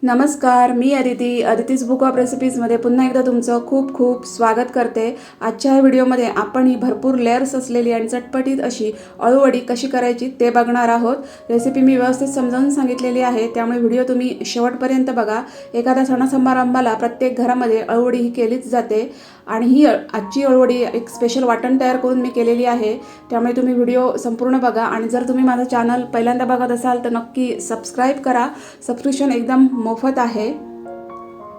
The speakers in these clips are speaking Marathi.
नमस्कार, मी अदितीज बुक ऑफ रेसिपीजमध्ये पुन्हा एकदा तुमचं खूप खूप स्वागत करते. आजच्या ह्या व्हिडिओमध्ये आपण ही भरपूर लेअर्स असलेली आणि चटपटीत अशी अळूवडी कशी करायची ते बघणार आहोत. रेसिपी मी व्यवस्थित समजावून सांगितलेली आहे, त्यामुळे व्हिडिओ तुम्ही शेवटपर्यंत बघा. एखाद्या सणासमारंभाला प्रत्येक घरामध्ये अळूवडी ही केलीच जाते आणि ही आजची अळूवडी एक स्पेशल वाटण तयार करून मी केलेली आहे. त्यामुळे तुम्ही व्हिडिओ संपूर्ण बघा आणि जर तुम्ही माझं चॅनल पहिल्यांदा बघत असाल तर नक्की सबस्क्राईब करा. सबस्क्रिप्शन एकदम मोफत आहे.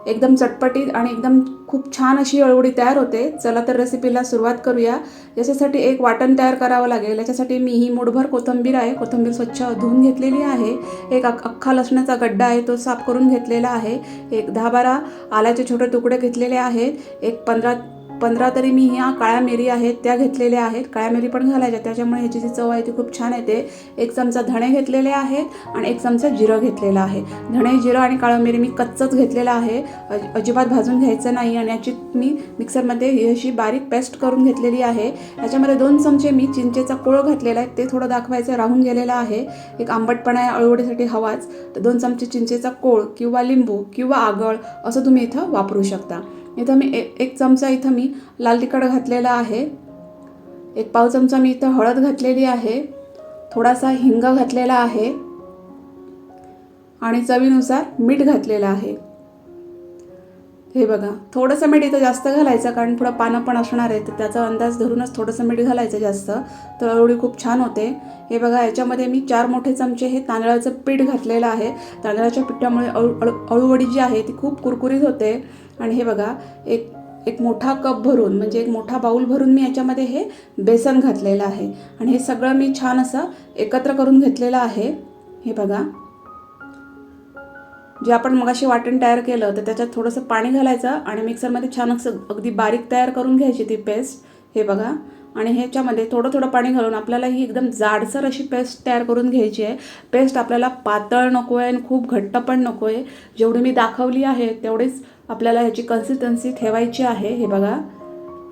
एकदम चटपटीत आणि एकदम खूप छान अशी अळूवडी तयार होते. चला तर रेसिपीला सुरुवात करूया. याच्यासाठी एक वाटण तयार करावं लागेल. याच्यासाठी मी ही मूठभर कोथिंबीर आहे. कोथिंबीर स्वच्छ धुवून घेतलेली आहे. एक अख्खा लसणाचा गड्डा आहे, तो साफ करून घेतलेला आहे. एक 10-12 आल्याचे छोटे तुकडे घेतलेले आहेत. एक 15 तरी मी ह्या काळ्या मिरी आहेत त्या घेतलेल्या आहेत. काळ्या मिरी पण घालायच्या, त्याच्यामुळे ह्याची जी चव आहे ती खूप छान येते. 1 चमचा धणे घेतलेले आहेत आणि 1 चमचा जिरं घेतलेलं आहे. धणे, जिरं आणि काळं मिरी मी कच्चंच घेतलेलं आहे, अजिबात भाजून घ्यायचं नाही. आणि याची मी मिक्सरमध्ये ही अशी बारीक पेस्ट करून घेतलेली आहे. याच्यामध्ये 2 चमचे मी चिंचेचा कोळ घातलेला आहे, ते थोडं दाखवायचं राहून गेलेलं आहे. एक आंबटपणा अळूवडीसाठी हवाच, तर 2 चमचे चिंचेचा कोळ किंवा लिंबू किंवा आगळ असं तुम्ही इथं वापरू शकता. इथं मी एक चमचा इथं मी लाल तिखट घातलेला आहे. एक पाव चमचा मी इथं हळद घातलेली आहे. थोडासा हिंग घातलेला आहे आणि चवीनुसार मीठ घातलेलं आहे. हे बघा, थोडंसं मीठ इथं जास्त घालायचं, कारण पुढं पानं पण असणार आहे, तर त्याचा अंदाज धरूनच थोडंसं मीठ घालायचं जास्त, तर अळूवडी खूप छान होते. हे बघा, याच्यामध्ये मी 4 मोठे चमचे हे तांदळाचं पीठ घातलेलं आहे. तांदळाच्या पिठामुळे अळूवडी जी आहे ती खूप कुरकुरीत होते. आणि हे बघा, एक मोठा कप भरून, म्हणजे एक मोठा बाऊल भरून मी याच्यामध्ये हे बेसन घातलेलं आहे. आणि हे सगळं मी छान असं एकत्र करून घेतलेलं आहे. हे बघा, जे आपण मगाशी वाटण तयार केलं तर त्याच्यात थोडंसं पाणी घालायचं आणि मिक्सरमध्ये छान असं अगदी बारीक तयार करून घ्यायची ती पेस्ट. हे बघा, आणि ह्याच्यामध्ये थोडं थोडं पाणी घालून आपल्याला ही एकदम जाडसर अशी पेस्ट तयार करून घ्यायची आहे. पेस्ट आपल्याला पातळ नको आहे आणि खूप घट्ट पण नको आहे. जेवढी मी दाखवली आहे तेवढीच आपल्याला ह्याची कन्सिस्टन्सी ठेवायची आहे. हे बघा,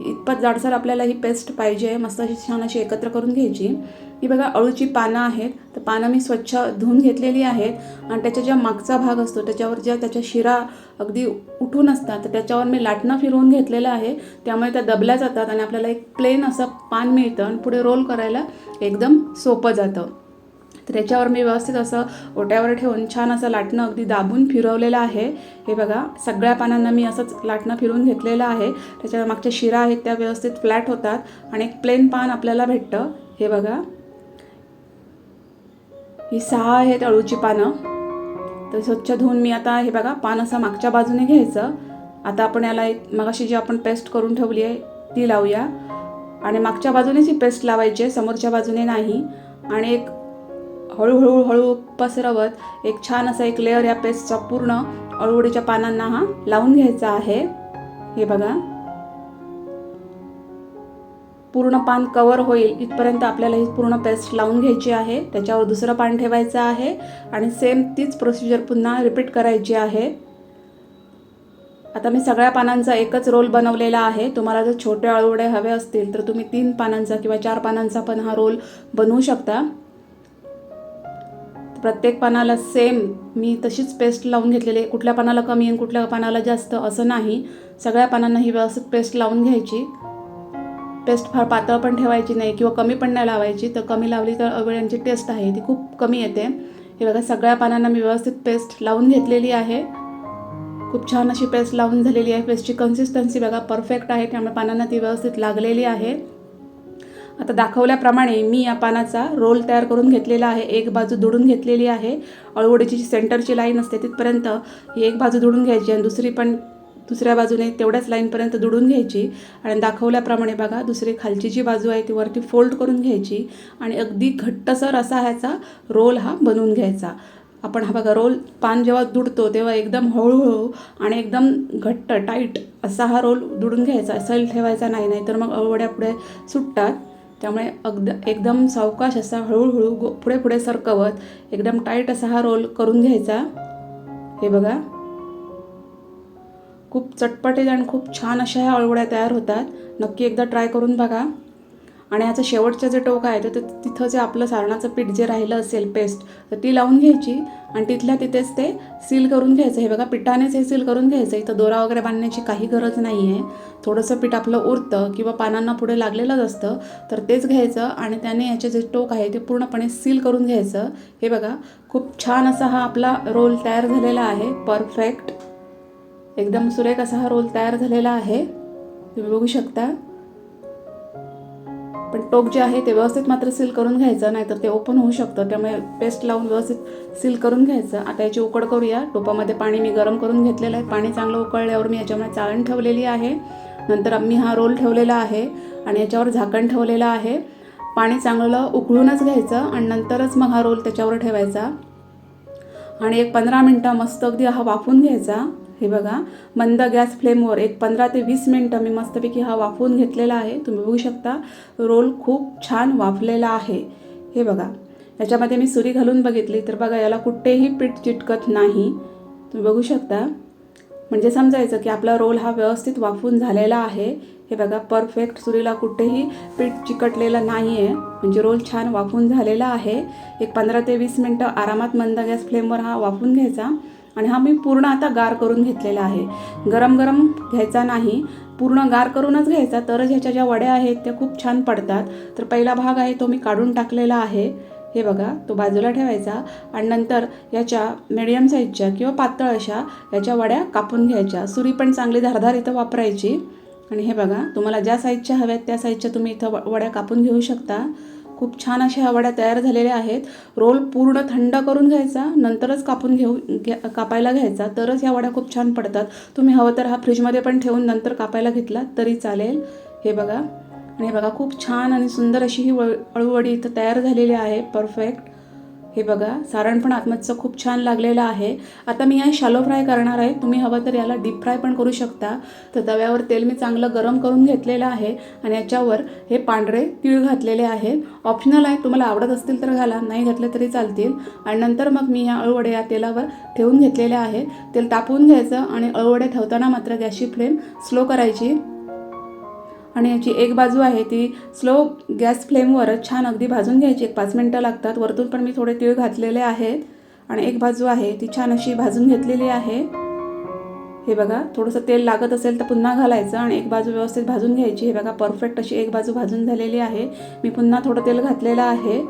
इतपत जाडसर आपल्याला ही पेस्ट पाहिजे. मस्त अशी छान अशी एकत्र करून घ्यायची. ही बघा, अळूची पानं आहेत, तर पानं मी स्वच्छ धुवून घेतलेली आहेत आणि त्याच्या ज्या मागचा भाग असतो त्याच्यावर ज्या त्याच्या शिरा अगदी उठून असतात, तर त्याच्यावर मी लाटणं फिरवून घेतलेलं आहे. त्यामुळे त्या दबल्या जातात आणि आपल्याला एक प्लेन असं पान मिळतं आणि पुढे रोल करायला एकदम सोपं जातं. तर त्याच्यावर मी व्यवस्थित असं ओट्यावर ठेवून छान असं लाटणं अगदी दाबून फिरवलेलं आहे. हे बघा, सगळ्या पानांना मी असंच लाटणं फिरवून घेतलेलं आहे. त्याच्या मागच्या शिरा आहेत त्या व्यवस्थित फ्लॅट होतात आणि एक प्लेन पान आपल्याला भेटतं. हे बघा, ही 6 आहेत अळूची पानं. तर स्वच्छ धुवून मी आता हे बघा, पान असं मागच्या बाजूने घ्यायचं. आता आपण याला एक मगाशी जी आपण पेस्ट करून ठेवली आहे ती लावूया आणि मागच्या बाजूनेच ही पेस्ट लावायची आहे, समोरच्या बाजूने नाही. आणि एक हळूहळू पसरवत एक छान असा एक लेअर या पेस्टचा पूर्ण अळूवडीच्या पानांना हा लावून घ्यायचा आहे. हे बघा, पूर्ण पान कवर होईल इथपर्यंत आपल्याला ही पूर्ण पेस्ट लावून घ्यायची आहे. त्याच्यावर दुसरं पान ठेवायचं आहे आणि सेम तीच प्रोसिजर पुन्हा रिपीट करायची आहे. आता मी सगळ्या पानांचा एकच रोल बनवलेला आहे. तुम्हाला जर छोटे अळूवडे हवे असतील तर तुम्ही 3 पानांचा किंवा 4 पानांचा पण हा रोल बनवू शकता. प्रत्येक पानाला सेम मी तशीच पेस्ट लावून घेतलेली आहे. कुठल्या पानाला कमी आणि कुठल्या पानाला जास्त असं नाही, सगळ्या पानांना ही व्यवस्थित पेस्ट लावून घ्यायची. पेस्ट फार पातळ पण ठेवायची नाही किंवा कमी पण नाही लावायची, तर कमी लावली तर अळूवड्यांची टेस्ट आहे ती खूप कमी येते. हे बघा, सगळ्या पानांना मी व्यवस्थित पेस्ट लावून घेतलेली आहे. खूप छान अशी पेस्ट लावून झालेली आहे. पेस्टची कन्सिस्टन्सी बघा परफेक्ट आहे, त्यामुळे पानांना ती व्यवस्थित लागलेली आहे. आता दाखवल्याप्रमाणे मी या पानाचा रोल तयार करून घेतलेला आहे. एक बाजू दुडून घेतलेली आहे. अळूवडीची जी सेंटरची लाईन असते तिथपर्यंत ही एक बाजू दुडून घ्यायची आणि दुसरी पण दुसऱ्या बाजूने तेवढ्याच लाईनपर्यंत दुडून घ्यायची. आणि दाखवल्याप्रमाणे बघा, दुसरी खालची जी बाजू आहे ती वरती फोल्ड करून घ्यायची आणि अगदी घट्टसर असा ह्याचा रोल हा बनवून घ्यायचा. आपण हा बघा, रोल पान जेव्हा दुडतो तेव्हा एकदम हळूहळू आणि एकदम घट्ट टाईट असा हा रोल दुडून घ्यायचा, सैल ठेवायचा नाही, नाहीतर मग अळूवड्या पुढे सुटतात. त्यामुळे एकदम सावकाश असा हळूहळू पुढे पुढे सरकवत एकदम टाईट असा हा रोल करून घ्यायचा. हे बघा, खूप चटपटीत आणि खूप छान अशा ह्या अळूवड्या तयार होतात. नक्की एकदा ट्राय करून बघा. आणि याचं शेवटचं जे टोक आहे तर तिथं जे आपलं सारणाचं पीठ जे राहिलं असेल पेस्ट तर ती लावून घ्यायची आणि तिथल्या तिथेच ते सील करून घ्यायचं. हे बघा पिठानेच हे सील करून घ्यायचं. इथं दोरा वगैरे बांधण्याची काही गरज नाही आहे. थोडंसं पीठ आपलं उरतं किंवा पानांना पुढे लागलेलंच असतं तर तेच घ्यायचं आणि त्याने याचे जे टोक आहे ते पूर्णपणे सील करून घ्यायचं. हे बघा खूप छान असा हा आपला रोल तयार झालेला आहे. परफेक्ट एकदम सुरेख असा हा रोल तयार झालेला आहे. तुम्ही बघू शकता. पण टोक जे आहे ते व्यवस्थित मात्र सील करून घ्यायचं, नाहीतर ते ओपन होऊ शकतं. त्यामुळे पेस्ट लावून व्यवस्थित सील करून घ्यायचं. आता याची उकड करूया. टोपामध्ये पाणी मी गरम करून घेतलेलं आहे. पाणी चांगलं उकळल्यावर मी याच्यामध्ये चाळण ठेवलेली आहे. नंतर मी हा रोल ठेवलेला आहे आणि याच्यावर झाकण ठेवलेलं आहे. पाणी चांगलं उकळूनच घ्यायचं आणि नंतरच मग हा रोल त्याच्यावर ठेवायचा आणि एक 15 मिनटं मस्त अगदी हा वाफून घ्यायचा. हे बघा मंद गॅस फ्लेमवर एक 15 ते 20 मिनटं मी मस्तपैकी हा वाफवून घेतलेला आहे. तुम्ही बघू शकता रोल खूप छान वाफलेला आहे. हे बघा याच्यामध्ये मी सुरी घालून बघितली तर बघा याला कुठेही पीठ चिटकत नाही. तुम्ही बघू शकता. म्हणजे समजायचं की आपला रोल हा व्यवस्थित वाफून झालेला आहे. हे बघा परफेक्ट सुरीला कुठेही पीठ चिकटलेलं नाही आहे. म्हणजे रोल छान वाफून झालेला आहे. एक 15 ते 20 मिनटं आरामात मंद गॅस फ्लेमवर हा वाफून घ्यायचा आणि हा मी पूर्ण आता गार करून घेतलेला आहे. गरम गरम घ्यायचा नाही, पूर्ण गार करूनच घ्यायचा, तरच ह्याच्या ज्या वड्या आहेत त्या खूप छान पडतात. तर पहिला भाग आहे तो मी काढून टाकलेला आहे. हे बघा तो बाजूला ठेवायचा आणि नंतर याच्या मीडियम साईजच्या किंवा पातळ अशा याच्या वड्या कापून घ्यायच्या. सुरी पण चांगली धारदार इथं वापरायची. आणि हे बघा तुम्हाला ज्या साईजच्या हव्यात त्या साईजच्या तुम्ही इथं वड्या कापून घेऊ शकता. खूप छान अशा ह्या वड्या तयार झालेल्या आहेत. रोल पूर्ण थंड करून घ्यायचा, नंतरच कापायला घ्यायचा, तरच ह्या वड्या खूप छान पडतात. तुम्ही हवं तर हा फ्रीजमध्ये पण ठेवून नंतर कापायला घेतला तरी चालेल. हे बघा आणि हे बघा खूप छान आणि सुंदर अशी ही अळूवडी इथं तयार झालेली आहे. परफेक्ट. हे बघा सारण पण आतमधचं खूप छान लागलेलं आहे. आता मी या शॅलो फ्राय करणार आहे. तुम्ही हवं तर याला डीप फ्राय पण करू शकता. तर तव्यावर तेल मी चांगलं गरम करून घेतलेलं आहे आणि याच्यावर हे पांढरे तीळ घातलेले आहेत. ऑप्शनल आहे, तुम्हाला आवडत असतील तर घाला, नाही घातले तरी चालतील. आणि नंतर मग मी या अळूवडे या तेलावर ठेवून घेतलेले आहेत. तेल तापवून घ्यायचं आणि अळूवडे ठेवताना मात्र गॅसची फ्लेम स्लो करायची आणि याची एक बाजू आहे ती स्लो गॅस फ्लेमवरच छान अगदी भाजून घ्यायची. एक 5 मिनटं लागतात. वरतून पण मी थोडे तीळ घातलेले आहेत आणि एक बाजू आहे ती छान अशी भाजून घेतलेली आहे. हे बघा थोडंसं तेल लागत असेल तर पुन्हा घालायचं आणि एक बाजू व्यवस्थित भाजून घ्यायची. हे बघा परफेक्ट अशी एक बाजू भाजून झालेली आहे. मी पुन्हा थोडं तेल घातलेलं आहे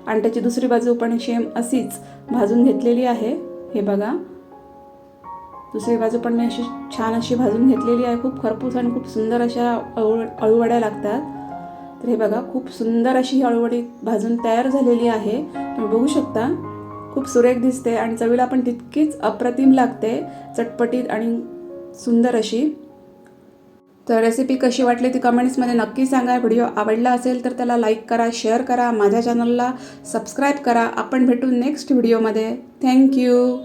आणि त्याची दुसरी बाजू पण सेम अशीच भाजून घेतलेली आहे. हे बघा दुसरी बाजू पण मी अशी छान अशी भाजून घेतलेली आहे. खूप खरपूस आणि खूप सुंदर अशा अळूवड्या लागतात. तर हे बघा खूप सुंदर अशी ही अळूवडी भाजून तयार झालेली आहे. तुम्ही बघू शकता. खूप सुरेख दिसते आणि चवीला पण तितकीच अप्रतिम लागते, चटपटीत आणि सुंदर अशी. तर रेसिपी कशी वाटली ती कमेंट्समध्ये नक्की सांगा. व्हिडिओ आवडला असेल तर त्याला लाईक करा, शेअर करा, माझ्या चॅनलला सबस्क्राईब करा. आपण भेटू नेक्स्ट व्हिडिओमध्ये. थँक्यू.